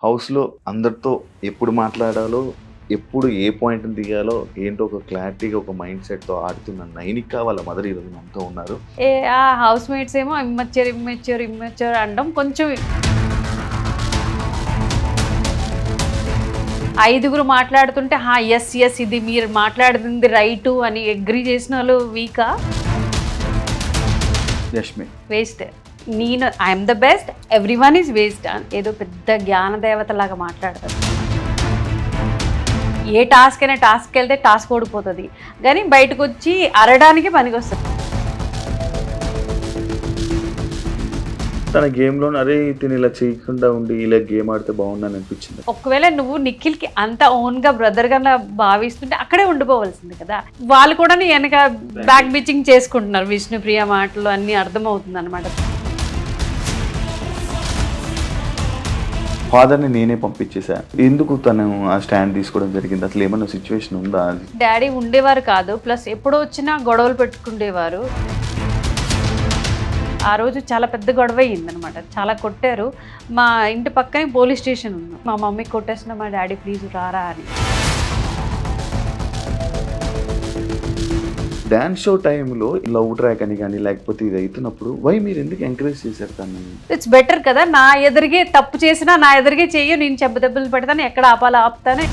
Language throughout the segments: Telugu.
హౌస్‌లో అందరితో ఎప్పుడు మాట్లాడాలో, ఎప్పుడు ఏ పాయింట్‌ని తీయాలో, ఏంటో ఒక క్లారిటీగా ఒక మైండ్ సెట్‌తో ఆడుతున్న నైనిక వాళ్ళ మదర్ ఈరోజు మనతో ఉన్నారు. ఆ హౌస్ మేట్స్ ఏమో ఇమ్మెచ్యూర్ అనడం కొంచెం ఐదుగురు మాట్లాడుతుంటే యెస్ ఇది మీరు మాట్లాడుతుంది రైటు అని అగ్రీ చేసిన వాళ్ళు వీకా యష్మి. వేస్ట్. నేను I'm the best, everyone is waste ఏదో పెద్ద జ్ఞాన దేవత లాగా మాట్లాడతారు. ఏ టాస్క్ అయినా టాస్క్కి వెళ్తే టాస్క్ ఓడిపోతుంది, కానీ బయటకు వచ్చి అరడానికి పనికొస్తుంది. తన గేమ్‌లోనే అరే! తిను ఇలా చేయకుండా ఉండి ఇలా గేమ్ ఆడితే బాగుండని అనిపించింది. ఒకవేళ నువ్వు నిఖిల్కి అంత ఓన్గా బ్రదర్గా భావిస్తుంటే అక్కడే ఉండిపోవాల్సింది కదా. వాళ్ళు కూడా నీ వెనక బ్యాక్ బిచింగ్ చేసుకుంటున్నారు. విష్ణుప్రియ మాటలు అన్నీ అర్థమవుతుంది అనమాట. ఫాదర్‌ని నేనే పంపించేసా. ఎందుకు తను ఆ స్టాండ్ తీసుకోవడం జరిగింది? అసలు ఏమన్నా సిచ్యువేషన్ ఉందా? డాడీ ఉండేవారు కాదు, ప్లస్ ఎప్పుడో వచ్చినా గొడవలు పెట్టుకుండేవారు. ఆ రోజు చాలా పెద్ద గొడవ అయ్యిందనమాట, చాలా కొట్టారు. మా ఇంటి పక్కనే పోలీస్ స్టేషన్ ఉంది. మా మమ్మీ కొట్టేసిన మా డాడీ ప్లీజ్ రారా అని. డాన్స్ షో టైంలో లవ్ ట్రాక్ అని కానీ లేకపోతే ఇది అవుతున్నప్పుడు మీరు ఎందుకు ఎంకరేజ్ చేశారు తను? ఇట్స్ బెటర్ కదా, నా ఎదురుగే తప్పు చేసినా నా ఎదురుగే చెయ్యి, నేను దెబ్బలు పెడతాను, ఎక్కడ ఆపాలో ఆపుతానే.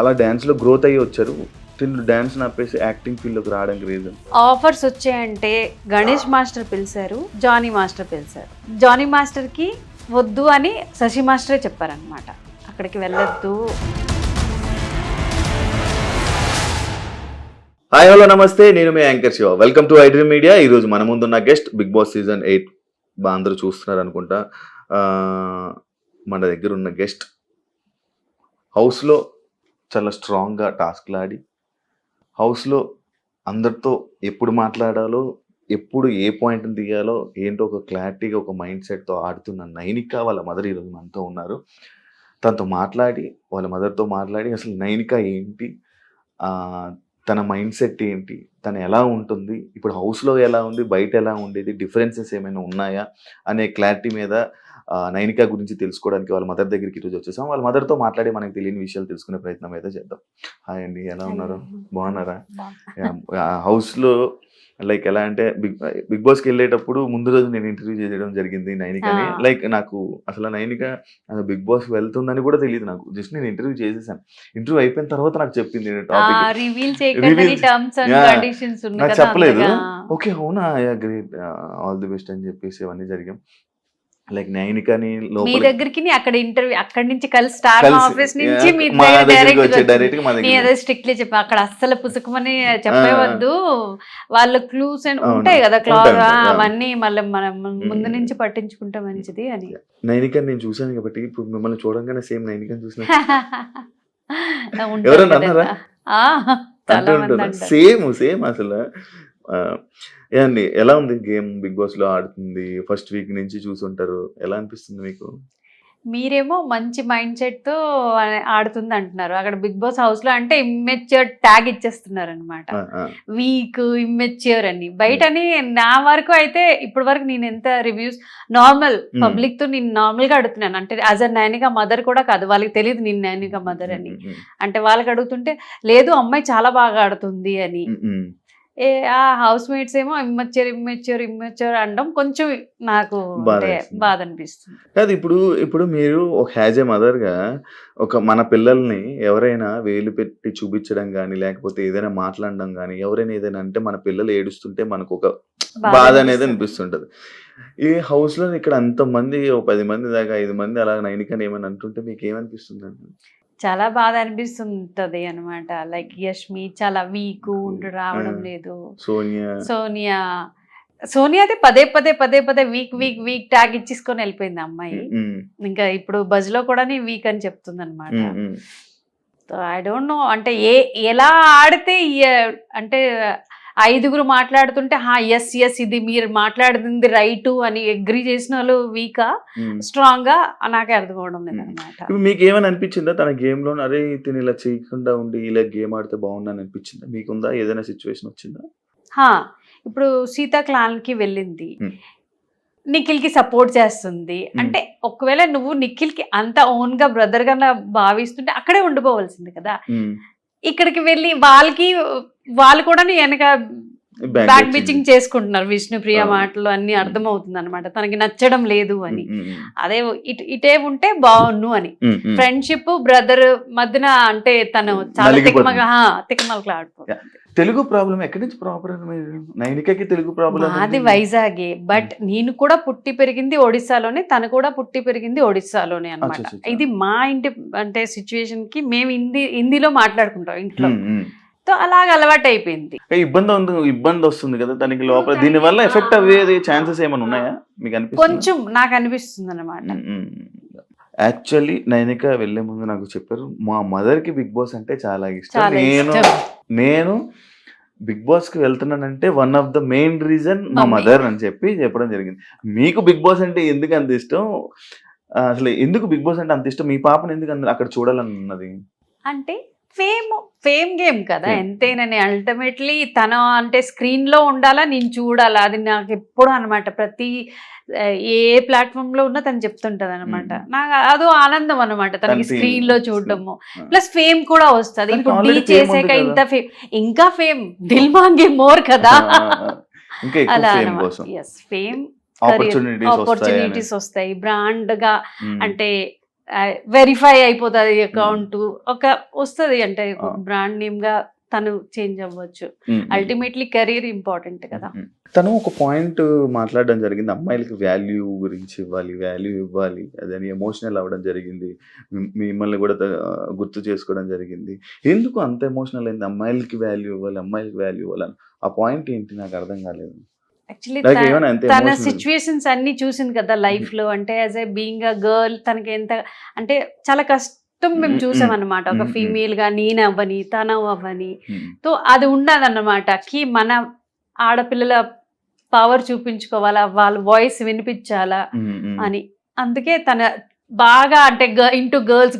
అలా డాన్స్‌లో గ్రోత్ అయ్యి వచ్చారు. తిను డాన్స్ ఆపేసి యాక్టింగ్ ఫీల్డ్‌లోకి రావడానికి రీజన్? ఆఫర్స్ వచ్చాయంటే గణేష్ మాస్టర్ పిలిచారు, జానీ మాస్టర్ పిలిచారు. జానీ మాస్టర్కి వద్దు అని శశి మాస్టరే చెప్పారనమాట, అక్కడికి వెళ్ళొద్దు. హాయ్ హలో నమస్తే, నేను మీ anchor Shiva. Welcome to iDream media. ఈరోజు మన ముందున్న గెస్ట్ బిగ్ బాస్ సీజన్ 8 అందరూ చూస్తున్నారు అనుకుంటా. మన దగ్గర ఉన్న గెస్ట్ హౌస్లో చాలా స్ట్రాంగ్గా టాస్క్లు ఆడి, హౌస్లో అందరితో ఎప్పుడు మాట్లాడాలో, ఎప్పుడు ఏ పాయింట్‌ని తీయాలో, ఏంటో ఒక క్లారిటీగా ఒక మైండ్ సెట్‌తో ఆడుతున్న నైనిక వాళ్ళ మదర్ ఈరోజు మనతో ఉన్నారు. తనతో మాట్లాడి, వాళ్ళ మదర్‌తో మాట్లాడి అసలు నైనిక ఏంటి, తన మైండ్ సెట్ ఏంటి, తను ఎలా ఉంటుంది, ఇప్పుడు హౌస్‌లో ఎలా ఉంది, బయట ఎలా ఉండేది, డిఫరెన్సెస్ ఏమైనా ఉన్నాయా అనే క్లారిటీ మీద నైనిక గురించి తెలుసుకోవడానికి వాళ్ళ మదర్ దగ్గరికి ఈరోజు వచ్చేసాం. వాళ్ళ మదర్‌తో మాట్లాడి మనకు తెలియని విషయాలు తెలుసుకునే ప్రయత్నం అయితే చేద్దాం. హాయ్ అండి, ఎలా ఉన్నారు? బాగున్నారా? హౌస్‌లో లైక్ ఎలా అంటే బిగ్ బాస్‌కి వెళ్ళేటప్పుడు ముందు రోజు నేను ఇంటర్వ్యూ చేయడం జరిగింది నైనికని. లైక్ నాకు అసలు నైనిక బిగ్ బాస్‌కి వెళ్తుందని కూడా తెలియదు నాకు. జస్ట్ నేను ఇంటర్వ్యూ చేసేసాను. ఇంటర్వ్యూ అయిపోయిన తర్వాత నాకు చెప్పింది టాపిక్. రివీల్ చేయకుండా టర్మ్స్ అండ్ కండిషన్స్ ఉన్నాయి నాకు కదా, చెప్పలేదు. అంతగా. ఓకే అవునా, గ్రేట్, ఆల్ ది బెస్ట్ అని చెప్పేసి అవన్నీ జరిగాం. లైక్ నైనికని మీ లోపల దగ్గరికి అక్కడ ఇంటర్వ్యూ, అక్కడి నుంచి కలిసి స్టార్ కలిసి, ఆఫీస్ నుంచి మీ మా దగ్గరికి డైరెక్ట్ వచ్చి డైరెక్ట్‌గా మా నీ దగ్గరికి ఏదో స్ట్రిక్ట్లీ చెప్పా, అక్కడ అస్సలు పుసుకుమని చెప్పేవద్దు, వాళ్ళు క్లూస్ అండ్ అవును. ఉంటాయి కదా, ఉంటాయి, క్లాజ్ ఉంటాయి. అవన్నీ మళ్ళీ మనం ముందు నుంచి పట్టించుకుంటే మంచిది అని. నైనికని నేను చూసాను కాబట్టి ఇప్పుడు మిమ్మల్ని చూడంగానే సేమ్ నైనికని చూసిన ఉంటారు ఎవరైనా కదా. అన్నారా? ఆ, అంటూ చాలా మంది ఉంటారా? అంటారు. సేమ్ అసలు. ఏమండి, ఎలా ఉంది గేమ్ బిగ్ బాస్‌లో ఆడుతుంది? ఫస్ట్ వీక్ నుంచి చూసుంటారు. ఎలా అనిపిస్తుంది మీకు? మీరేమో మంచి మైండ్ సెట్ తో ఆడుతుంది అంటున్నారు, అక్కడ బిగ్ బాస్ హౌస్ లో అంటే ఇమ్మెచ్యూర్ ట్యాగ్ ఇచ్చేస్తున్నారు అనమాట. ఆ! ఆ! వీక్, ఇమ్మెచ్యూర్ అని బయటని. నా వరకు అయితే ఇప్పటి వరకు నేను ఎంత రివ్యూస్ నార్మల్ పబ్లిక్ తో నేను నార్మల్ గా అడుగుతున్నాను, అంటే యాజ్ అ నైనిక మదర్ కూడా కాదు, వాళ్ళకి తెలియదు నేను నైనిక మదర్ అని. అంటే వాళ్ళకి అడుగుతుంటే లేదు అమ్మాయి చాలా బాగా ఆడుతుంది అని. ఆ హౌస్ మేట్స్ ఏమో ఇమ్మెచ్యూర్ అనడం కొంచెం నాకు అంటే బాధ అనిపిస్తుంది. కాదు, ఇప్పుడు మీరు ఒక యాజ్ ఏ మదర్‌గా ఒక మన పిల్లల్ని ఎవరైనా వేలు పెట్టి చూపించడం గాని, లేకపోతే ఏదైనా మాట్లాడడం గాని, ఎవరైనా ఏదైనా అంటే మన పిల్లలు ఏడుస్తుంటే మనకొక బాధ అనేది అనిపిస్తుంటది. ఈ హౌస్‌లో ఇక్కడ అంతమంది, ఓ 10 మంది దాకా 5 మంది అలా నైనికని ఏమైనా అంటుంటే మీకేమనిపిస్తుందండి? చాలా బాధ అనిపిస్తుంటది అనమాట. లైక్ యష్మి చాలా వీక్ రావడం లేదు. సోనియా సోనియాదే పదే వీక్ ట్యాగ్ ఇచ్చేసుకొని వెళ్ళిపోయింది అమ్మాయి. ఇంకా ఇప్పుడు బజ్ లో కూడా వీక్ అని చెప్తుంది అనమాట. ఐ డోంట్ నో అంటే ఎలా ఆడితే అంటే ఐదుగురు మాట్లాడుతుంటే యెస్ ఇది మీరు మాట్లాడుతుంది రైటు అని అగ్రీ చేసిన వాళ్ళు వీకా స్ట్రాంగ్ గా, నాకే అర్థం అవడం లేదు అనమాట. ఇప్పుడు మీకు ఏమైనా అనిపించిందా తన గేమ్ లో అరే తిని ఇలా చేయకుండా ఉండి ఇలా గేమ్ ఆడితే బాగుందని అనిపించిందా? మీకుందా ఏదైనా సిచ్యువేషన్ వచ్చిందా? ఇప్పుడు సీతా క్లాన్ కి వెళ్ళింది. నిఖిల్ కి సపోర్ట్ చేస్తుంది అంటే ఒకవేళ నువ్వు నిఖిల్ కి అంత ఓన్ గా బ్రదర్ గా భావిస్తుంటే అక్కడే ఉండిపోవాల్సింది కదా. ఇక్కడికి వెళ్ళి వాళ్ళు కూడా వెనక బ్యాక్ బిచింగ్ చేసుకుంటున్నారు. విష్ణుప్రియ మాటలు అన్ని అర్థమవుతుంది అనమాట, తనకి నచ్చడం లేదు అని. అదే ఇటే ఉంటే బాగున్ను అని. ఫ్రెండ్షిప్ బ్రదర్ మధ్యన అంటే తను చాలా తిక్కమలకలాడిపోతుంది. తెలుగు ప్రాబ్లం ఎక్కడి నుంచి ప్రాపర్ నైనికకి తెలుగు ప్రాబ్లం అది వైజాగే, బట్ నేను కూడా పుట్టి పెరిగింది ఒడిస్సాలోనే, తను కూడా పుట్టి పెరిగింది ఒడిస్సాలోనే అనమాట. ఇది మా ఇంటి అంటే సిచ్యువేషన్ కి మేము హిందీలో మాట్లాడుకుంటాం ఇంట్లో, అలాగ అలవాటు అయిపోయింది. ఇబ్బంది వస్తుంది కదా తనకి లోపల, దీని వల్ల ఎఫెక్ట్ అయ్యేది ఛాన్సెస్ ఏమైనా ఉన్నాయా మీకు అనిపిస్తుంది? కొంచెం నాకు అనిపిస్తుంది అనమాట. యాక్చువల్లీ నైనిక వెళ్లే ముందు నాకు చెప్పారు మా మదర్ కి బిగ్ బాస్ అంటే చాలా ఇష్టం, నేను బిగ్ బాస్ కి వెళ్తున్నానంటే one of the main reason మా మదర్ అని చెప్పడం జరిగింది. మీకు బిగ్ బాస్ అంటే ఎందుకు అంత ఇష్టం, అసలు ఎందుకు బిగ్ బాస్ అంటే అంత ఇష్టం, మీ పాపను ఎందుకు అక్కడ చూడాలని ఉన్నది? అంటే ఫేమ్ గేమ్ కదా ఎంతైనా, అల్టిమేట్లీ తన అంటే స్క్రీన్ లో ఉండాలా, నేను చూడాలా, అది నాకు ఎప్పుడు అనమాట. ప్రతి ఏ ప్లాట్ఫామ్ లో ఉన్నా తను చెప్తుంటది అనమాట. నాకు అదో ఆనందం అనమాట తనకి స్క్రీన్ లో చూడటము, ప్లస్ ఫేమ్ కూడా వస్తుంది. ఇప్పుడు డీ చేసాక ఇంత ఫేమ్, ఇంకా ఫేమ్ దిల్ మాంగే మోర్ కదా అలా అనమాట. ఎస్, ఫేమ్ ఆపర్చునిటీస్ వస్తాయి, బ్రాండ్ గా అంటే వెరిఫై అయిపోతుంది అకౌంట్, ఒక వస్తుంది అంటే బ్రాండ్ నేమ్ గా తను చేంజ్ అవ్వచ్చు. అల్టిమేట్లీ కెరీర్ ఇంపార్టెంట్ కదా. తను ఒక పాయింట్ మాట్లాడడం జరిగింది, అమ్మాయిలకి వాల్యూ గురించి వాల్యూ ఇవ్వాలి అదని ఎమోషనల్ అవ్వడం జరిగింది, మిమ్మల్ని కూడా గుర్తు చేసుకోవడం జరిగింది. ఎందుకు అంత ఎమోషనల్ అయింది, అమ్మాయిలకి వాల్యూ ఇవ్వాలని? ఆ పాయింట్ ఏంటి నాకు అర్థం కాలేదు. యాక్చువల్లీ తన సిచ్యువేషన్స్ అన్ని చూసింది కదా లైఫ్ లో, అంటే as a being a girl తనకి ఎంత అంటే చాలా కష్టం మేము చూసాం అనమాట. ఒక ఫీమేల్ గా నేను అవ్వని తను అవ్వని, తో అది ఉండదన్నమాట కి మన ఆడపిల్లల పవర్ చూపించుకోవాలా, వాళ్ళ వాయిస్ వినిపించాలా అని. అందుకే తన బాగా అంటే ఇంటూ గర్ల్స్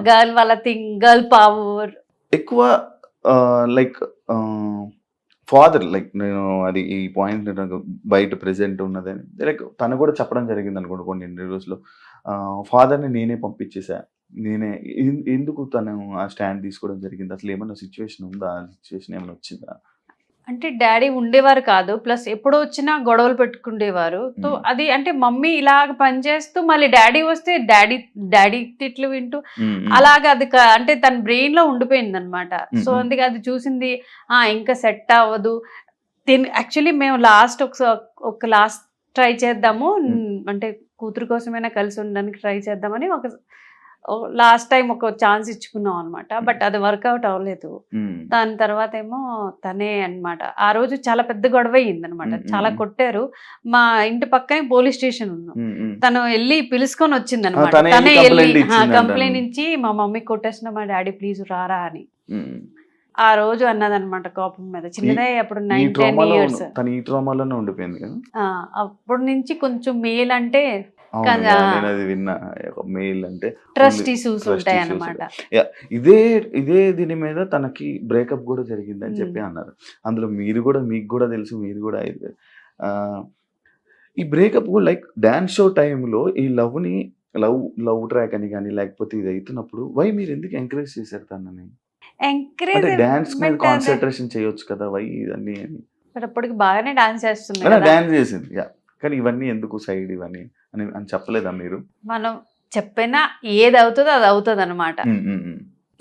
గర్ల్ వాళ్ళ థింగ్, గర్ల్ పవర్ ఎక్కువ. లైక్ ఫాదర్, లైక్ నేను అది ఈ పాయింట్ బయట ప్రెసెంట్ ఉన్నదని లైక్ తను కూడా చెప్పడం జరిగింది అనుకోండి కొన్ని ఇంటర్వ్యూస్లో, ఫాదర్ని నేనే పంపించేసా, నేనే. ఎందుకు తను ఆ స్టాండ్ తీసుకోవడం జరిగింది? అసలు ఏమైనా సిచ్యువేషన్ ఉందా, ఆ సిచ్యువేషన్ ఏమైనా వచ్చిందా? అంటే డాడీ ఉండేవారు కాదు, ప్లస్ ఎప్పుడు వచ్చినా గొడవలు పెట్టుకుండేవారు. సో అది అంటే మమ్మీ ఇలాగ పనిచేస్తూ మళ్ళీ డాడీ వస్తే డాడీ తిట్లు వింటూ అలాగ అది అంటే తన బ్రెయిన్ లో ఉండిపోయింది అనమాట. సో అందుకే అది చూసింది ఇంకా సెట్ అవ్వదు. యాక్చువల్లీ మేము ఒక లాస్ట్ ట్రై చేద్దాము, అంటే కూతురు కోసమైనా కలిసి ఉండడానికి ట్రై చేద్దామని ఒక లాస్ట్ టైం ఒక ఛాన్స్ ఇచ్చుకున్నాం అనమాట. బట్ అది వర్కౌట్ అవ్వలేదు. దాని తర్వాత ఏమో తనే అనమాట ఆ రోజు చాలా పెద్ద గొడవ అయ్యింది అనమాట, చాలా కొట్టారు. మా ఇంటి పక్కనే పోలీస్ స్టేషన్ ఉన్నాం, తను వెళ్ళి పిలుచుకొని వచ్చింది అనమాట. తనే వెళ్ళి కంప్లైంట్ ఇచ్చి మా మమ్మీ కొట్టేసిన, మా డాడీ ప్లీజ్ రారా అని ఆ రోజు అన్నదనమాట కోపం మీద. చిన్నదే అప్పుడు 9-10 years. అప్పటి నుంచి కొంచెం మేల్ అంటే ట్రస్ట్ ఇష్యూస్ ఉంటాయి అన్నమాట. ఇదే దీని మీద తనకి బ్రేకప్ కూడా జరిగింది అని చెప్పి అన్నారు. అందులో మీకు కూడా తెలుసు, మీరు కూడా ఈ బ్రేకప్ కూడా లైక్ డాన్స్ షో టైంలో ఈ లవ్ ట్రాక్ అని కానీ లేకపోతే ఇది అవుతున్నప్పుడు మీరు ఎందుకు ఎంకరేజ్ చేశారు తనని? డాన్స్ మీద కాన్సన్ట్రేషన్ చేయొచ్చు కదా, ఇవన్నీ అని. అప్పటికి బాగానే డాన్స్ చేసింది, కానీ ఇవన్నీ ఎందుకు సైడ్ ఇవన్నీ అని చెప్పలేదా మీరు? మనం చెప్పినా ఏది అవుతుందో అది అవుతుంది అనమాట,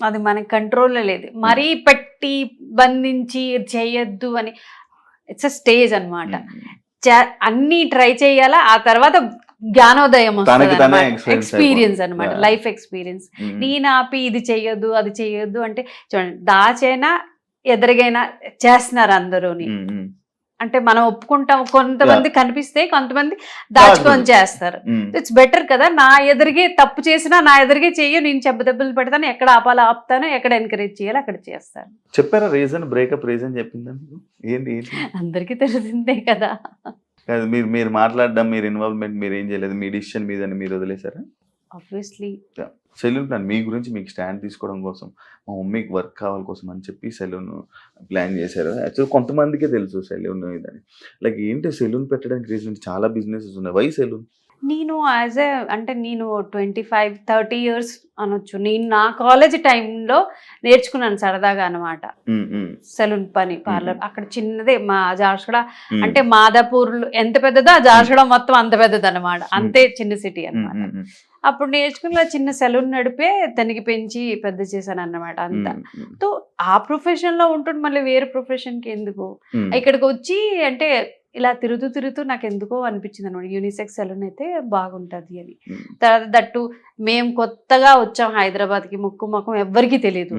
అది మనకి కంట్రోల్లో లేదు. మరీ పెట్టి బంధించి చేయొద్దు అని, ఇట్స్ అ స్టేజ్ అనమాట. అన్ని ట్రై చేయాలా, ఆ తర్వాత జ్ఞానోదయం వస్తుంది, ఎక్స్పీరియన్స్ అనమాట, లైఫ్ ఎక్స్పీరియన్స్. నేను ఆపి ఇది చెయ్యొద్దు అది చెయ్యొద్దు అంటే చూడండి, దాచైనా ఎదురుగైనా చేస్తున్నారు అందరూని. అంటే మనం ఒప్పుకుంటాం, కొంతమంది కనిపిస్తే కొంతమంది దాచుకొని చేస్తారు. ఇట్స్ బెటర్ కదా, నా ఎదురుగే తప్పు చేసినా నా ఎదురుగే చెయ్యి, నేను దెబ్బలు పెడతాను, ఎక్కడ ఆపాలో ఆపుతాను, ఎక్కడ ఎంకరేజ్ చేయాలో అక్కడ చేస్తాను. చెప్పారా రీజన్, బ్రేకప్ రీజన్ చెప్పిందా? ఏంటి అందరికీ తెలిసిందే కదా. మీరు మాట్లాడడం, మీరు ఇన్వాల్వ్మెంట్ మీరు ఏం చేయలేదు, మీ డిసిషన్ మీద మీరు వదిలేసారా? ఆబ్వియస్లీ సెలూన్ ప్లాన్ మీ గురించి మీకు స్టాండ్ తీసుకోవడం కోసం, మా మమ్మీకి వర్క్ కావాలి కోసం అని చెప్పి సెలూన్ ప్లాన్ చేశారు. యాక్చువల్లీ కొంతమందికే తెలుసు సెలూన్ ఇదని. లైక్ ఏంటి సెలూన్ పెట్టడానికి రీజన్? చాలా బిజినెసెస్ ఉన్నాయి. Why salon? నేను అంటే నేను 25-30 ఇయర్స్ అనొచ్చు. నేను నా కాలేజ్ టైంలో నేర్చుకున్నాను సరదాగా అనమాట సెలూన్ పని, పార్లర్. అక్కడ చిన్నదే మా జార్షగడ, అంటే మాదాపూర్ ఎంత పెద్దదో ఆ జార్షగడ మొత్తం అంత పెద్దది అనమాట. అంతే చిన్న సిటీ అనమాట. అప్పుడు నేర్చుకున్న చిన్న సెలూన్ నడిపే తనకి పెంచి పెద్ద చేశాను అన్నమాట అంతా. సో ఆ ప్రొఫెషన్ లో ఉంటుండే మళ్ళీ వేరే ప్రొఫెషన్ కి ఎందుకు, ఇక్కడికి వచ్చి అంటే ఇలా తిరుగుతూ నాకు ఎందుకో అనిపించింది అనమాట, యూనిసెక్స్ సెలూన్ అయితే బాగుంటది అని. తర్వాత దట్టు మేము కొత్తగా వచ్చాం హైదరాబాద్ కి, ముఖం ఎవ్వరికి తెలియదు,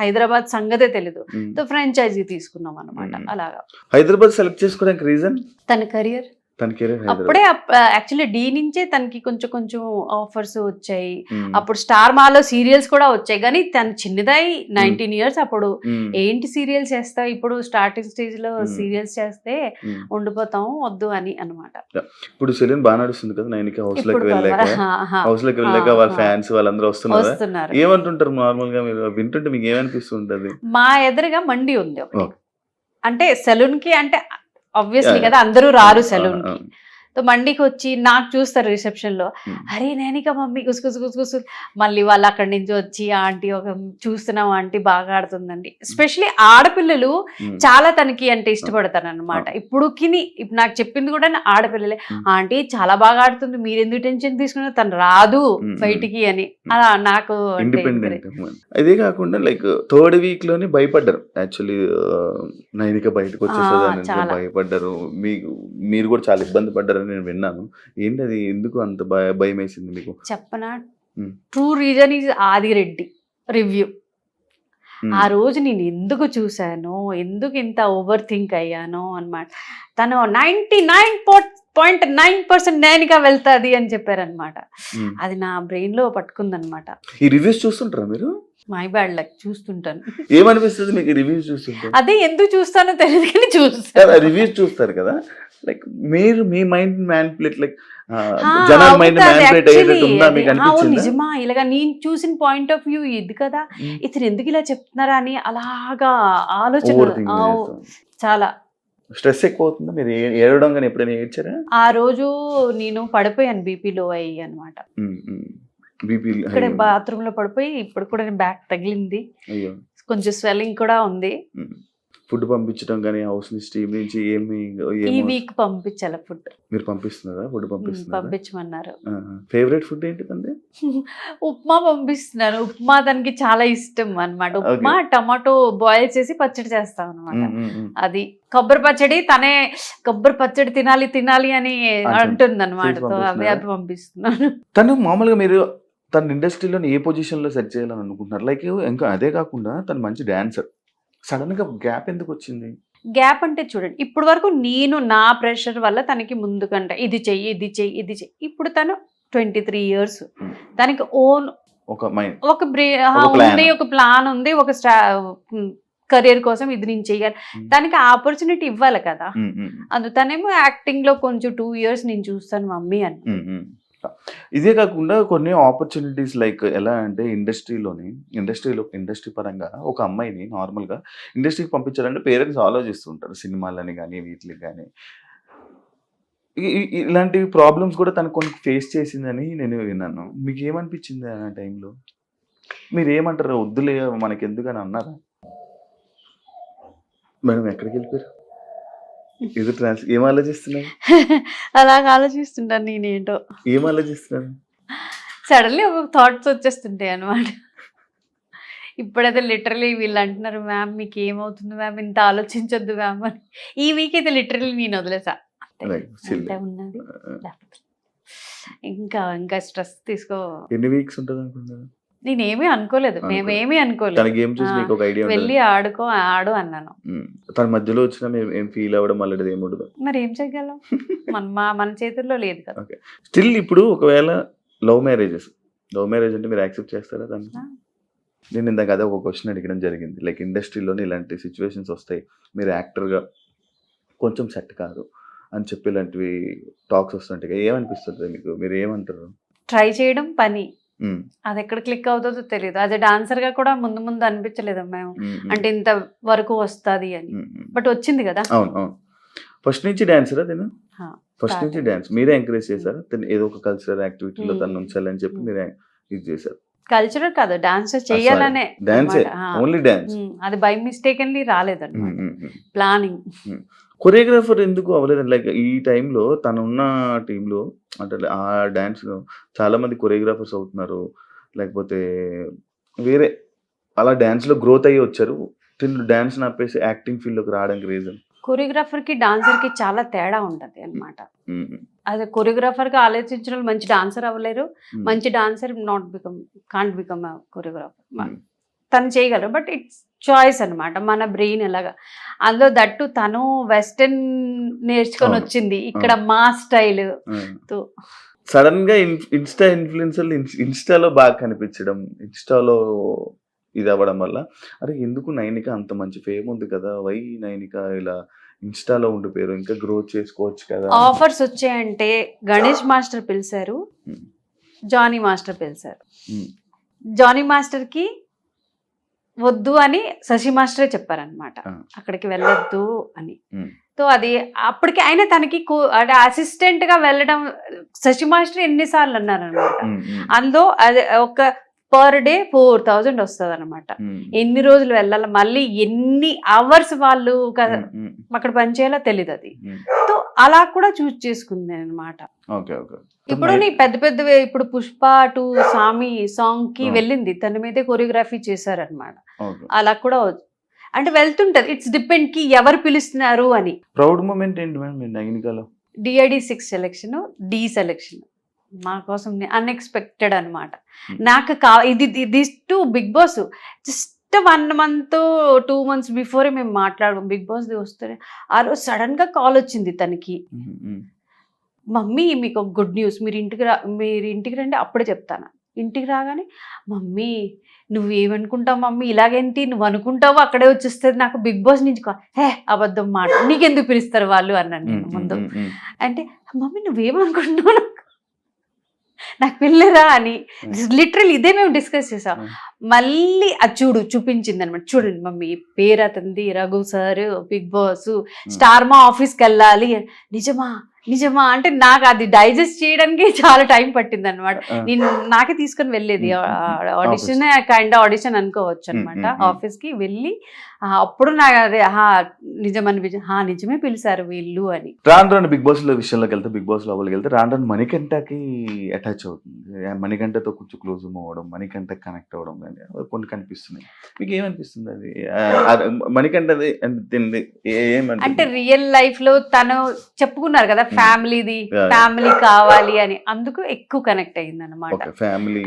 హైదరాబాద్ సంగతే తెలీదు. సో ఫ్రాంచైజీ తీసుకున్నాం అనమాట. అలాగా హైదరాబాద్ సెలెక్ట్ చేసుకోవడానికి రీజన్ తన కెరియర్. అప్పుడే యాక్చువల్లీ డి నుంచే తనకి కొంచెం ఆఫర్స్ వచ్చాయి. అప్పుడు స్టార్ మాలో సీరియల్స్ కూడా వచ్చాయి, కానీ తను చిన్నదై 19 ఇయర్స్ అప్పుడు ఏంటి సీరియల్స్ చేస్తావు, ఇప్పుడు స్టార్టింగ్ స్టేజ్ లో సీరియల్స్ చేస్తే ఉండిపోతాం వద్దు అని అనమాట. ఇప్పుడు సెలూన్ బాగా నడుస్తుంది కదా, నైనిక హౌస్ లోకి వెళ్ళాక వాళ్ళ ఫ్యాన్స్ వాళ్ళందరూ వస్తున్నారు. ఏమంటుంటారు నార్మల్ గా మీరు వింటుంటే మీకు ఏమనిపిస్తుంటది? మా ఎదురుగా మండి ఉంది ఒకటి, అంటే సెలూన్ కి అంటే ఆబ్వియస్లీ కదా అందరూ రారు సెలూన్ కి. సో మండికి వచ్చి నాకు చూస్తారు రిసెప్షన్ లో, అరే నైనిక మమ్మీ గుసగుసు. మళ్ళీ వాళ్ళు అక్కడి నుంచి వచ్చి ఆంటీ ఒక చూస్తున్నాం ఆంటీ బాగా ఆడుతుందండి. ఎస్పెషలీ ఆడపిల్లలు చాలా తనకి అంటే ఇష్టపడతారు అనమాట. ఇప్పుడు నాకు చెప్పింది కూడా ఆడపిల్లలే, ఆంటీ చాలా బాగా ఆడుతుంది, మీరు ఎందుకు టెన్షన్ తీసుకున్నా, తను రాదు బయటికి అని. అలా నాకు అదే కాకుండా లైక్ థర్డ్ వీక్ లోనే భయపడ్డారు యాక్చువల్లీ, నైనిక బయటకు వచ్చేసేదాన్ని భయపడ్డారు. మీరు కూడా చాలా ఇబ్బంది పడ్డారు నేను విన్నాను. ఏంటి అది, ఎందుకు అంత భయం వేసింది మీకు? చెప్పనా, true reason is Adireddy review. ఆ రోజు నేను ఎందుకు చూసానో, ఎందుకు ఇంత ఓవర్ థింక్ అయ్యానో అన్నమాట. తను 99.9% నైనిక వెళ్తాది అని చెప్పారనమాట. అది నా బ్రెయిన్ లో పట్టుకుందనమాట. ఈ రివ్యూస్ చూస్తుంటారా మీరు? మై బ్యాడ్ లక్, చూస్తుంటాను. ఏమనిపిస్తుంది మీకు రివ్యూస్ చూస్తుంటే? అదే ఎందుకు చూస్తానో తెలియదు కానీ చూస్తాను. రివ్యూస్ చూస్తారు కదా, లైక్ మీరు మీ మైండ్ మ్యానిపులేట్, లైక్ జనాల మైండ్ మ్యానిపులేట్ అయ్యేటట్టు ఉందా మీకు అనిపించిందా? నిజమా, ఇలాగా నేను చూసిన పాయింట్ ఆఫ్ వ్యూ ఇది కదా, ఇతను ఎందుకు ఇలా చెప్తున్నారా అని అలాగా ఆలోచన. చాలా స్ట్రెస్ ఎక్కువ అవుతుందా? మీరు ఏడవడం కానీ ఎప్పుడైనా ఏడ్చారా? ఆ రోజు నేను పడిపోయాను, బీపీ లో అయ్యి అనమాట. ఇక్కడ బాత్రూమ్ లో పడిపోయి ఇప్పుడు కూడా బ్యాక్ తగిలింది, కొంచెం స్వెల్లింగ్ కూడా ఉంది. ఫుడ్ పంపించడం కానీ హౌస్ ని స్టీమ్ నుంచి ఈ వీక్ పంపించాలి ఫుడ్. మీరు పంపిస్తున్నారా? ఫుడ్ పంపించమన్నారు. ఫేవరెట్ ఫుడ్ ఏంటి తండ్రి? ఉప్మా పంపిస్తున్నారు. ఉప్మా తనకి చాలా ఇష్టం అన్నమాట. ఉప్మా టమాటో బాయిల్ చేసి పచ్చడి చేస్తాం అనమాట. అది కొబ్బరి పచ్చడి, తనే కొబ్బరి పచ్చడి తినాలి అని అంటుంది అనమాట. అవి పంపిస్తున్నాను. తను మామూలుగా మీరు తన ఇండస్ట్రీలో ఏ పొజిషన్ లో సెట్ చేయాలని అనుకుంటున్నారు? లైక్ ఇంకా అదే కాకుండా తను మంచి డాన్సర్, సడన్ గా గ్యాప్ ఎందుకు వచ్చింది? గ్యాప్ అంటే చూడండి, ఇప్పుడు వరకు నేను నా ప్రెషర్ వల్ల తనకి ముందు కంటే ఇది చెయ్యి. ఇప్పుడు తను 23 ఇయర్స్, తనకి ఓన్ ఒక ప్లాన్ ఉంది, ఒక కెరీర్ కోసం ఇది నేను చెయ్యాలి, దానికి ఆపర్చునిటీ ఇవ్వాలి కదా. తనేమో యాక్టింగ్ లో కొంచెం 2 ఇయర్స్ నేను చూస్తాను మమ్మీ అని. ఇదే కాకుండా కొన్ని ఆపర్చునిటీస్ లైక్ ఎలా అంటే ఇండస్ట్రీ పరంగా ఒక అమ్మాయిని నార్మల్గా ఇండస్ట్రీకి పంపించాలంటే పేరెంట్స్ ఆలోచిస్తుంటారు, సినిమాలని కానీ వీటికి కానీ. ఇలాంటి ప్రాబ్లమ్స్ కూడా తను కొన్ని ఫేస్ చేసిందని నేను విన్నాను. మీకు ఏమనిపించింది ఆ టైంలో? మీరు ఏమంటారు, వద్దులే మనకి ఎందుకని అన్నారా? మేడం ఎక్కడికి వెళ్ళిపోయారు? ఏం ఆలోచిస్తున్నారు? అలాగ ఆలోచిస్తుంటాను నేనేంటో. ఏం ఆలోచిస్తున్నాను? సడన్లీ ఒక థాట్స్ వచ్చేస్తుంటాయి అనమాట. ఇప్పుడైతే లిటరలీ వీళ్ళు అంటున్నారు, మ్యామ్ మీకు ఏమవుతుంది మ్యామ్, ఇంత ఆలోచించొద్దు మ్యామ్ అని. ఈ వీక్ అయితే లిటరలీ నేను వదిలేసా, ఉన్నది ఇంకా స్ట్రెస్ తీసుకో. ఎన్ని వీక్స్ ఉంటుంది అనుకుంటున్నారు? నేనేమీ అనుకోలేదు, మేమేమీ అనుకోలేదు. వెళ్ళి ఆడు అన్నాను. తన మధ్యలో వచ్చిన ఏం ఫీల్ అవ్వడం అలాంటిది ఏమి ఉండదు. మరి ఏం చేయగలం, మన చేతుల్లో లేదు కదా. స్టిల్ ఇప్పుడు ఒకవేళ లవ్ మ్యారేజ్ అంటే మీరు యాక్సెప్ట్ చేస్తారా దాన్ని? నేను ఇందాక అదే ఒక క్వశ్చన్ అడగడం జరిగింది. లైక్ ఇండస్ట్రీలోనే ఇలాంటి సిచ్యువేషన్స్ వస్తాయి, మీరు యాక్టర్గా కొంచెం సెట్ కాదు అని చెప్పి ఇలాంటివి టాక్స్ వస్తుంటాయి, ఏమనిపిస్తుంది మీకు? మీరు ఏమంటారు? ట్రై చేయడం పని, అది ఎక్కడ క్లిక్ అవుతుందో తెలియదు. అది డాన్సర్ గా కూడా ముందు ముందు అనిపించలేదు మేము, అంటే ఇంత వరకు వస్తుంది అని. బట్ వచ్చింది కదా. ఫస్ట్ నుంచి డాన్సరా తను? ఫస్ట్ నుంచి డాన్స్ మీరే ఎంకరేజ్ చేశారా? తను ఏదో ఒక కల్చరల్ యాక్టివిటీలో తను ఉంచాలని చెప్పి మీరే ఇది చేశారు? కల్చరల్ కాదు, డాన్స్ చేయాలనే. డాన్సే, ఓన్లీ డాన్స్. అది బై మిస్టేక్ అని రాలేదన్నమాట, ప్లానింగ్. కొరియోగ్రాఫర్ ఎందుకు అవ్వలేదండి? లైక్ ఈ టైంలో తను ఉన్న టీంలో అంటే ఆ డాన్స్ చాలా మంది కొరియోగ్రాఫర్స్ అవుతున్నారు, లేకపోతే వేరే అలా డాన్స్ లో గ్రోత్ అయ్యి వచ్చారు. తిను డాన్స్ ఆపేసి యాక్టింగ్ ఫీల్డ్ లోకి రావడానికి రీజన్? కొరియోగ్రాఫర్ కి డాన్సర్ కి చాలా తేడా ఉంటది అన్నమాట. అదే కొరియోగ్రాఫర్ గా ఆలోచించిన వాళ్ళు మంచి డాన్సర్ అవ్వలేరు, మంచి డాన్సర్ కాంట్ బికమ్ కొరియోగ్రాఫర్. తను చేయగలరు, బట్ ఇట్స్ చాయిస్ అన్నమాట, మన బ్రెయిన్ ఎలాగా. అందులో దట్టు తను వెస్టర్న్ నేర్చుకొని వచ్చింది, ఇక్కడ మా స్టైల్. సడన్ గా ఇన్స్టా ఇన్ఫ్లుయెన్సర్లు ఇన్స్టాలో బాగా కనిపించడం, ఇన్స్టాలో ఇది అవ్వడం వల్ల అరే ఎందుకు నైనిక అంత మంచి ఫేమ్ ఉంది కదా, వై నైనిక ఇలా ఇన్స్టాలో ఉండిపోయారు, ఇంకా గ్రోత్ చేసుకోవచ్చు కదా. ఆఫర్స్ వచ్చాయంటే గణేష్ మాస్టర్ పిలిచారు, జానీ మాస్టర్ పిలిచారు. జానీ మాస్టర్ కి వద్దు అని శశి మాస్టరే చెప్పారనమాట, అక్కడికి వెళ్ళొద్దు అని. సో అది అప్పటికి అయినా తనకి అంటే అసిస్టెంట్ గా వెళ్ళడం శశి మాస్టర్ ఎన్నిసార్లు అన్నారనమాట. అందులో అది ఒక పర్ డే 4,000 వస్తుంది అనమాట. ఎన్ని రోజులు వెళ్ళాలి, మళ్ళీ ఎన్ని అవర్స్ వాళ్ళు అక్కడ పనిచేయాలో తెలియదు అది. సో అలా కూడా చూస్ చేసుకుంది అనమాట. ఇప్పుడు నీ పెద్ద పెద్ద ఇప్పుడు పుష్ప 2 సామి సాంగ్ కి వెళ్ళింది, తన మీదే కొరియోగ్రఫీ చేశారనమాట. అలా కూడా అంటే వెళ్తుంటది, ఇట్స్ డిపెండ్ కి ఎవరు పిలుస్తున్నారు అని. ప్రౌడ్ మూమెంట్ ఏంటి madam? DID 6 selection, D selection మా కోసం అన్ఎక్స్పెక్టెడ్ అనమాట. నాకు ఇది to Bigg Boss just 1 month 2 months before మేము మాట్లాడుకోం. బిగ్ బాస్ వస్తే ఆ రోజు సడన్ గా కాల్ వచ్చింది తనకి, మమ్మీ మీకు ఒక గుడ్ న్యూస్, మీరు ఇంటికి రండి అప్పుడే చెప్తాను. ఇంటికి రాగానే మమ్మీ నువ్వేమనుకుంటావు మమ్మీ, ఇలాగేంటి నువ్వు అనుకుంటావు అక్కడే వచ్చేస్తుంది, నాకు బిగ్ బాస్ నుంచి అబద్ధం మాట, నీకెందుకు పిలుస్తారు వాళ్ళు అన్నాను నేను ముందు. అంటే మమ్మీ నువ్వేమనుకుంటున్నావు, నాకు పిల్లరా అని లిటరల్ ఇదే మేము డిస్కస్ చేసాం. మళ్ళీ అది చూపించింది అనమాట, చూడండి మమ్మీ పేరు అతంది Raghu sir, big boss, star Maa ఆఫీస్కి వెళ్ళాలి. నిజమా అంటే నాకు అది డైజెస్ట్ చేయడానికి చాలా టైం పట్టింది అనమాట. నేను నాకే తీసుకొని వెళ్ళేది ఆడిషన్, కైండ్ ఆడిషన్ అనుకోవచ్చు అనమాట. ఆఫీస్ కి వెళ్ళి అప్పుడు నాకు అదే నిజమే పిలిచారు వీళ్ళు అని. రాను బిగ్ బాస్ లో విషయంలోకి వెళ్తే, బిగ్ బాస్ లోపలికి వెళ్తే రాను మణికంఠకి అటాచ్ అవుతుంది, మణికంఠతో కొంచెం క్లోజ్ అవ్వడం, మణికంఠ కనెక్ట్ అవ్వడం కానీ కొన్ని కనిపిస్తున్నాయి. మీకు ఏమనిపిస్తుంది అది మణికంఠది అంటే? రియల్ లైఫ్ లో తను చెప్పుకున్నారు కదా ఫ్యామిలీ కావాలి అని, అందుకు ఎక్కువ కనెక్ట్ అయింది అనమాట.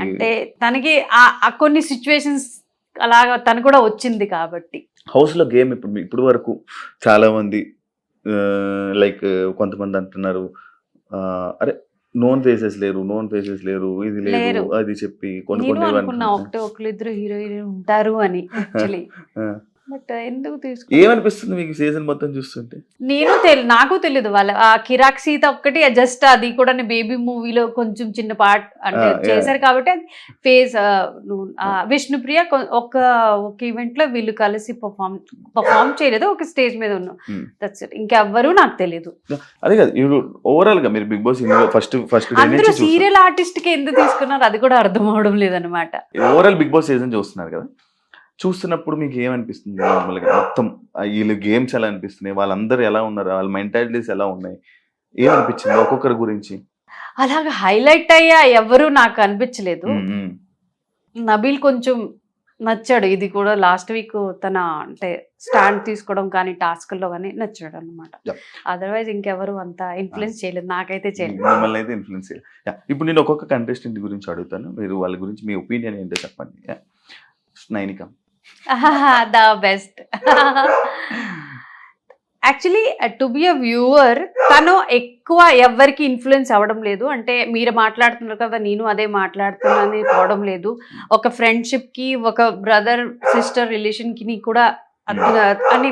అంటే తనకి కొన్ని సిచ్యువేషన్స్ అలాగా తను కూడా వచ్చింది కాబట్టి. హౌస్ లో గేమ్ ఇప్పుడు వరకు చాలా మంది లైక్ కొంతమంది అంటున్నారు అరే నోన్ ఫేసెస్ లేరు ఇది లేదు అది చెప్పి ఒకళ్ళిద్దరు హీరోయిన్ ఉంటారు అని. బట్ ఎందుకు తీసుకు ఏమనిపిస్తుంది మీకు సీజన్ మొత్తం చూస్తుంటే? నాకు తెలియదు వాళ్ళ ఆ కిరాక్ సీత ఒక్కటి జస్ట్, అది కూడా బేబీ మూవీలో కొంచెం చిన్న పార్ట్ అంటే చేశారు కాబట్టి అది ఫేస్. విష్ణుప్రియ ఒక ఈవెంట్ లో వీళ్ళు కలిసి పర్ఫామ్ చేయలేదు, ఒక స్టేజ్ మీద ఉన్నాం, దట్స్ ఇట్. ఇంకెవ్వరూ నాకు తెలియదు. అదే కాదు ఓవరాల్ గా మీరు బిగ్ బాస్ ఫస్ట్ అందరూ సీరియల్ ఆర్టిస్ట్ కి ఎందుకు తీసుకున్నారు అది కూడా అర్థం అవడం లేదనమాట. ఓవరాల్ బిగ్ బాస్ సీజన్ చూస్తున్నారు కదా, చూస్తున్నప్పుడు మీకు ఏమనిపిస్తుంది? నార్మల్గా మొత్తం వీళ్ళు గేమ్స్ ఎలా అనిపిస్తున్నాయి, వాళ్ళందరూ ఎలా ఉన్నారు, వాళ్ళ మెంటాలిటీస్ ఎలా ఉన్నాయి, ఏమనిపించింది ఒక్కొక్కరి గురించి? అలాగా హైలైట్ అయ్యా ఎవరు నాకు అనిపించలేదు. నబీల్ కొంచెం నచ్చాడు, ఇది కూడా లాస్ట్ వీక్ తన అంటే స్టాండ్ తీసుకోవడం కానీ టాస్క్ లో కానీ నచ్చాడు అనమాట. అదర్వైజ్ ఇంకెవరు అంత ఇన్ఫ్లుయెన్స్ చేయలేదు, నాకైతే చేయలేదు. మిమ్మల్ని అయితే ఇన్ఫ్లుయెన్స్ చేయలేదు. ఇప్పుడు నేను ఒక్కొక్క కంటెస్టెంట్ గురించి అడుగుతాను, మీరు వాళ్ళ గురించి మీ ఒపీనియన్ ఏంటో చెప్పండి. Nainika the best. Actually to be a viewer తను ఎక్కువ ఎవరికి ఇన్ఫ్లుయెన్స్ అవ్వడం లేదు. అంటే మీరు మాట్లాడుతున్నారు కదా నేను అదే మాట్లాడుతున్నాను పోవడం లేదు. ఒక ఫ్రెండ్షిప్ కి, ఒక బ్రదర్ సిస్టర్ రిలేషన్ కి కూడా అని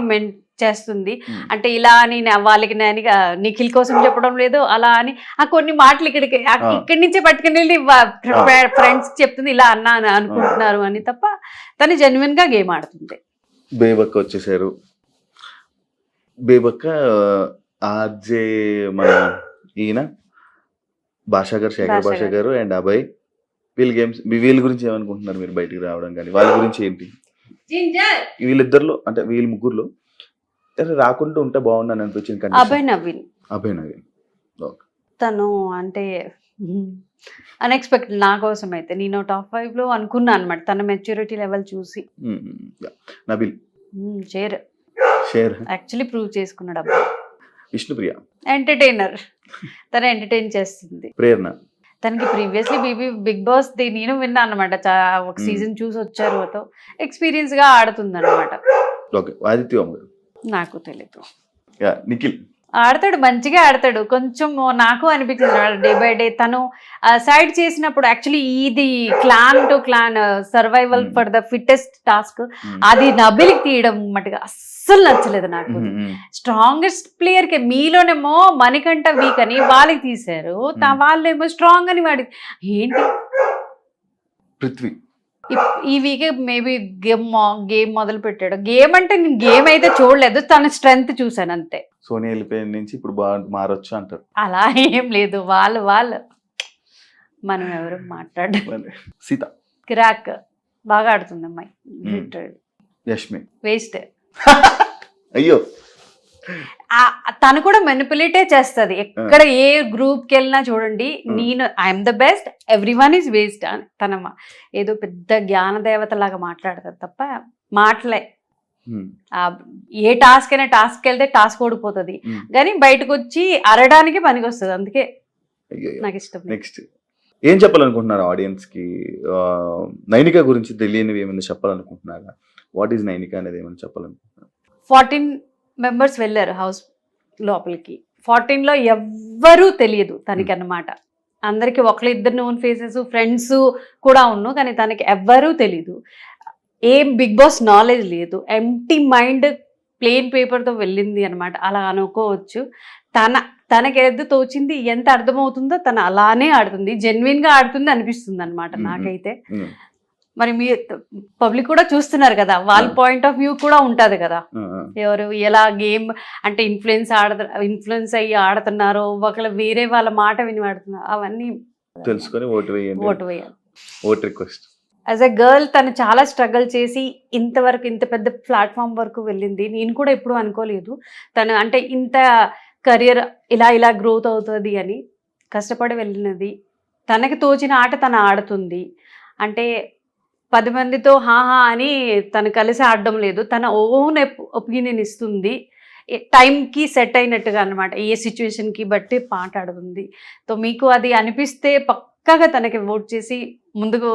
చేస్తుంది. అంటే ఇలా అని వాళ్ళకి నేను నిఖిల్ కోసం చెప్పడం లేదు, అలా అని ఆ కొన్ని మాటలు ఇక్కడి నుంచే పట్టుకుని వెళ్ళి ఫ్రెండ్స్ చెప్తుంది ఇలా అన్నా అని అనుకుంటున్నారు అని తప్ప తను జెన్యున్ గా గేమ్ ఆడుతుంది. బేబక్క వచ్చేసారు. బేబక్క ఆర్జే మన ఈయన భాషా గారు, శేఖర్ భాషా గారు అండ్ అభయ్, వీళ్ళ గురించి ఏమనుకుంటున్నారు మీరు బయటికి రావడం కానీ వాళ్ళ గురించి ఏంటి? వీళ్ళిద్దరిలో అంటే వీళ్ళ ముగ్గురులో రాకుండా ఉంటే బాగుందని అనిపించింది. అభయ్ నవీన్ తను అంటే అన్ఎక్స్పెక్టెడ్ నా కోసం అయితే. నేను టాప్ 5 లో అనుకున్నా అనమాట తన మెచ్యూరిటీ లెవెల్ చూసి. నబిల్ షేర్ యాక్చువల్లీ ప్రూవ్ చేసుకున్నాడు. అబ్బాయి విష్ణుప్రియ ఎంటర్టైనర్, తను ఎంటర్టైన్ చేస్తుంది. ప్రేరణ తనకి ప్రీవియస్లీ బిగ్ బాస్ నేను విన్నా అనమాట, ఒక సీజన్ చూసి వచ్చారు, ఎక్స్పీరియన్స్ గా ఆడుతుంది అనమాట. ఆదిత్య నాకు తెలీదు. నిఖిల్ ఆడతాడు, మంచిగా ఆడతాడు. కొంచెం నాకు అనిపించింది డే బై డే తను సైడ్ చేసినప్పుడు యాక్చువల్లీ ఇది clan to clan survival for the fittest task అది నబిల్కి తీయడం మటుగా అస్సలు నచ్చలేదు నాకు. స్ట్రాంగెస్ట్ ప్లేయర్ కి మీలోనేమో మణికంఠ వీక్ అని వాళ్ళకి తీశారు, వాళ్ళేమో స్ట్రాంగ్ అని వాడి ఏంటి పృథ్వీ ఈ వీక్ మేబీ గేమ్ మొదలు పెట్టాడు. గేమ్ అంటే నేను గేమ్ అయితే చూడలేదు, తన స్ట్రెంగ్త్ చూసాను అంతే. సోనియా వెళ్ళిపోయిన నుంచి ఇప్పుడు బాగా మారొచ్చు అంటారు. అలా ఏం లేదు, వాళ్ళు మనం ఎవరు మాట్లాడాలి. సీత క్రాక్ బాగా ఆడుతుంది అమ్మాయి. యష్మి వేస్ట్. అయ్యో తను కూడా మెనిపులేటే చేస్తుంది. ఎక్కడ ఏ గ్రూప్ కి వెళ్ళినా చూడండి, నేను I'm the best, every one is waste అని తన ఏదో పెద్ద జ్ఞాన దేవత లాగా మాట్లాడుతుంది తప్ప మాటలే. ఏ టాస్క్ అయినా టాస్క్ వెళ్తే టాస్క్ ఓడిపోతుంది, కానీ బయటకు వచ్చి అరడానికి పనికి వస్తుంది. అందుకే నాకు ఇష్టం. నెక్స్ట్ ఏం చెప్పాలనుకుంటున్నారు ఆడియన్స్ కి? నైనిక గురించి తెలియనివి ఏమైనా చెప్పాలనుకుంటున్నారా? వాట్ ఈజ్ నైనిక అనేది ఏమైనా చెప్పాలనుకుంటున్నారు? 14 members వెళ్ళారు హౌస్ లోపలికి. 14 లో ఎవ్వరూ తెలియదు తనకి అన్నమాట. అందరికి ఒకళ్ళిద్దరు నోన్ ఫేసెస్ ఫ్రెండ్స్ కూడా ఉన్నాను, కానీ తనకి ఎవ్వరూ తెలీదు. ఏం బిగ్ బాస్ నాలెడ్జ్ లేదు, ఎంటీ మైండ్, ప్లెయిన్ పేపర్తో వెళ్ళింది అనమాట. అలా అనుకోవచ్చు. తనకి ఏది తోచింది, ఎంత అర్థమవుతుందో తను అలానే ఆడుతుంది, జెన్యున్ గా ఆడుతుంది అనిపిస్తుంది అనమాట నాకైతే. మరి మీ పబ్లిక్ కూడా చూస్తున్నారు కదా, వాళ్ళ పాయింట్ ఆఫ్ వ్యూ కూడా ఉంటది కదా, ఎవరు ఎలా గేమ్ అంటే ఇన్ఫ్లుయెన్స్ అయ్యి ఆడుతున్నారో, ఒకళ్ళ వేరే వాళ్ళ మాట విని ఆడుతున్నారు, అవన్నీ తెలుసుకొని ఓటు వేయాలి. Vote request. As a girl తను చాలా స్ట్రగుల్ చేసి ఇంతవరకు ఇంత పెద్ద ప్లాట్ఫామ్ వరకు వెళ్ళింది. నేను కూడా ఎప్పుడు అనుకోలేదు తను అంటే ఇంత కెరియర్ ఇలా గ్రోత్ అవుతుంది అని. కష్టపడి వెళ్ళినది, తనకి తోచిన ఆట తను ఆడుతుంది. అంటే 10 మందితో హాహా అని తను కలిసి ఆడడం లేదు, తన ఓన్ ఒపీనియన్ ఇస్తుంది. టైంకి సెట్ అయినట్టుగా అనమాట, ఏ సిచ్యువేషన్కి బట్టి పాట ఆడుతుంది. సో మీకు అది అనిపిస్తే పక్కాగా తనకి ఓట్ చేసి ముందుకు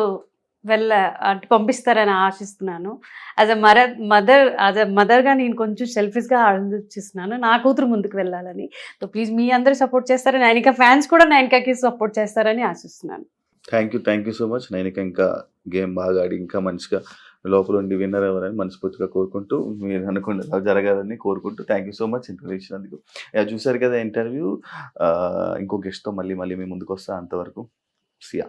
అంటే పంపిస్తారని ఆశిస్తున్నాను. యాజ్ అ మదర్గా నేను కొంచెం సెల్ఫిష్గా ఆలోచిస్తున్నాను నా కూతురు ముందుకు వెళ్ళాలని. సో ప్లీజ్ మీ అందరూ సపోర్ట్ చేస్తారని, నైనిక ఫ్యాన్స్ కూడా నైనికకి సపోర్ట్ చేస్తారని ఆశిస్తున్నాను. Thank you so much. Nainika ఇంకా గేమ్ బాగా ఆడి ఇంకా మంచిగా లోపల ఉండి విన్నర్ ఎవరని మనస్ఫూర్తిగా కోరుకుంటూ, మీరు అనుకున్న జరగాలని కోరుకుంటూ thank you so much interview ఇచ్చినందుకు. చూసారు కదా ఇంటర్వ్యూ. ఇంకో గెస్ట్తో మళ్ళీ మీ ముందుకు వస్తా. అంతవరకు సియా.